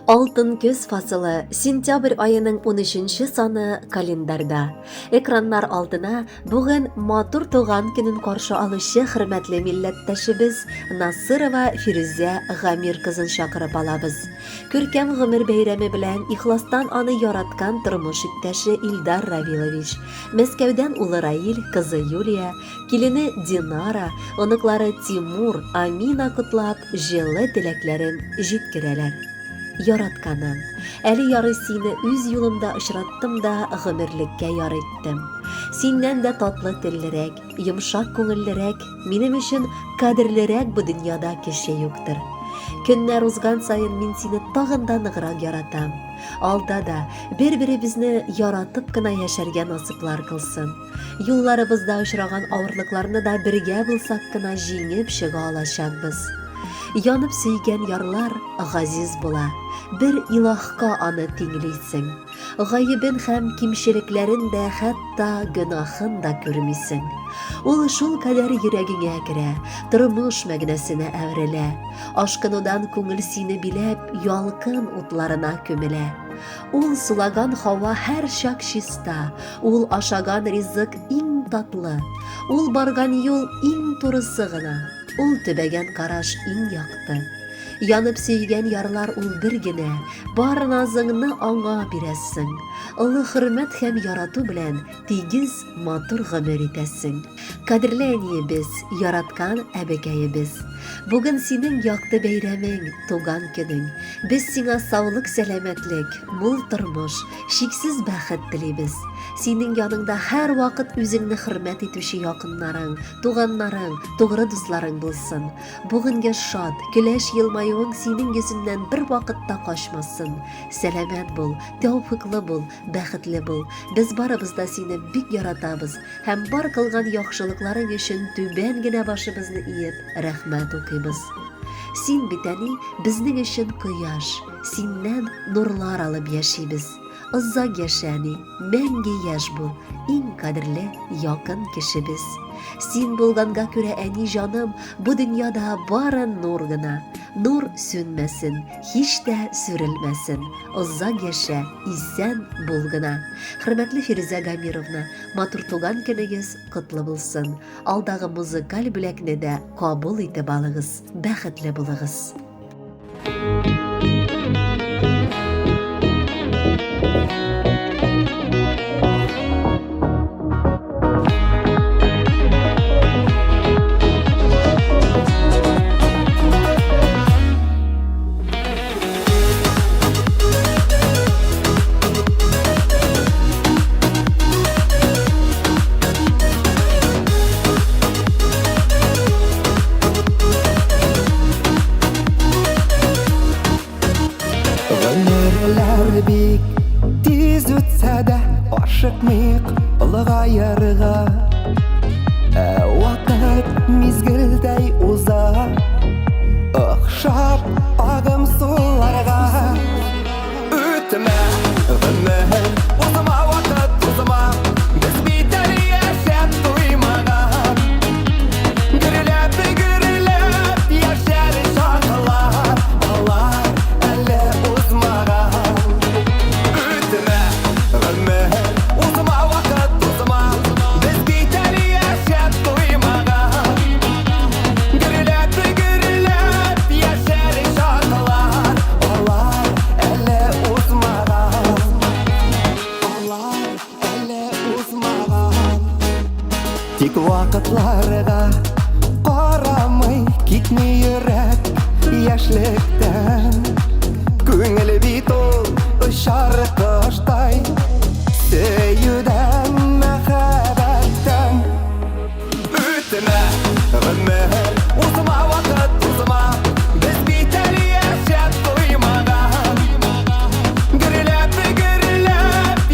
Алтын көз фасылы сентябрь айының 13-ші саны календарда. Экраннар алдына бүген матур туган көнен каршы алучы хөрмәтле милләттәшебез Насырова Фирүзә Гамир кызын чакырып алабыз. Күркәм гомер бәйрәме белән ихластан аны яраткан тормыш иптәше Илдар Равилович, Мәскәүдән улы Раил, кызы Юлия, килене Динара, оныклары Тимур, Амина котлап, җылы теләкләрен җиткерәләр. Яратканым, әле ярый сине үз юлымда очраттым да гомерлеккә яр иттем. Синнән дә татлы теллерәк, йомшак күңеллерәк, минем өчен кадерлерәк бу дөньяда кеше юктыр. Көннәр узган саен мин сине тагын да ныграк яратам. Алда да бер-беребезне яратып кына яшәргә насыплар кылсын. Юлларыбызда очраган авырлыкларны да бергә булсак кына җиңеп чыга алачакбыз. Янып сөйгән ярлар газиз була, бер илаһка аны тиңлисең. Гаебен һәм кимчелекләрен дә, хәтта гөнаһын да күрмисең. Ул шул кадәр йөрәгеңә керә, тормыш мәгънәсенә әверелә. Ашкынудан күңел сине биләп, ялкын утларына күмелә. Ул сулаган һава һәр чак чиста, ул ашаган ризык иң татлы, ул барган юл иң турысы гына. Ул төбәгән караш иң якты. Янып сөйгән ярлар ул бер генә, бар назыңны аңа бирәсең. Олы хөрмәт һәм ярату белән тигез матур гомер итәсең. Кадерле әниебез, яраткан әбекәебез. Бүген синең якты бәйрәмең, туган көнең. Без сиңа саулык, сәламәтлек, мул тормыш, шиксез бәхет телибез. Синең яныңда һәр вакыт үзеңне хөрмәт итүче якыннарың, туганнарың, тугры дусларың булсын. Бүгенгә шат, көләш елмаюың синең йөзеңнән бер вакытта качмасын. Сәламәт бул, тәүфыклы бул, бәхетле бул. Без барыбыз да сине бик яратабыз һәм бар кылган яхшылыкларың өчен түбән генә башыбызны иеп, рәхмәт укыйбыз. Син бит әни безнең өчен кояш, синнән нурлар алып яшибез. Озак яшәни, мәңге яшь бул, иң кадерле якын кешебез. Син булганга күрә әни җаным, бу дөньяда бары нур гына. Нур сүнмәсен, һич тә сүрелмәсен. Озак яшә, исән бул гына. Хөрмәтле Фирүзә Гамировна, матур туган көнегез котлы булсын. Алдагы музыкаль бүләкне дә кабул итеп алыгыз. Бәхетле булыгыз. Гомерләр бик тиз үтсә дә ашыкмыйк олыгаерга. Вакыт мизгелдәй уза, охшап агым суларга. Үтмә гомер, узма вакыт, узма, без бит әле яшәп туймаган. Гөрләп яшәр шатлар, алар әле узмаган. Үтмә гомер, узма вакыт, узма, без бит әле яшәп туймаган. Гөрләп яшәр шатлар, алар әле узмаган. Алар әле узмаган. Тик вакытларга карамый китми йөрәк яшьлектән. Күңел бит ул очар коштай, сөюдән, мәхәббәттән. Үтмә гомер, узма вакыт, узма, без бит әле яшәп туймаган. Гөрләп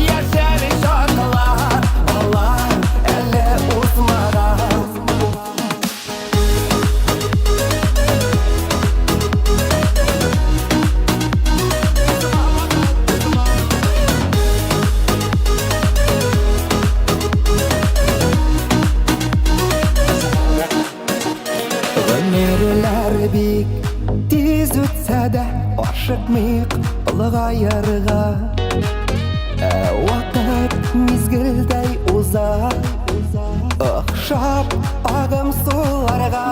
яшәр шатлар, алар әле узмаган. Гомерләр бик тиз үтсә дә ашыкмыйк Улғайырға Вақыт мезгілдей ұзақ Ықшап ағым суларға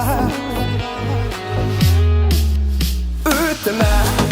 Өтімә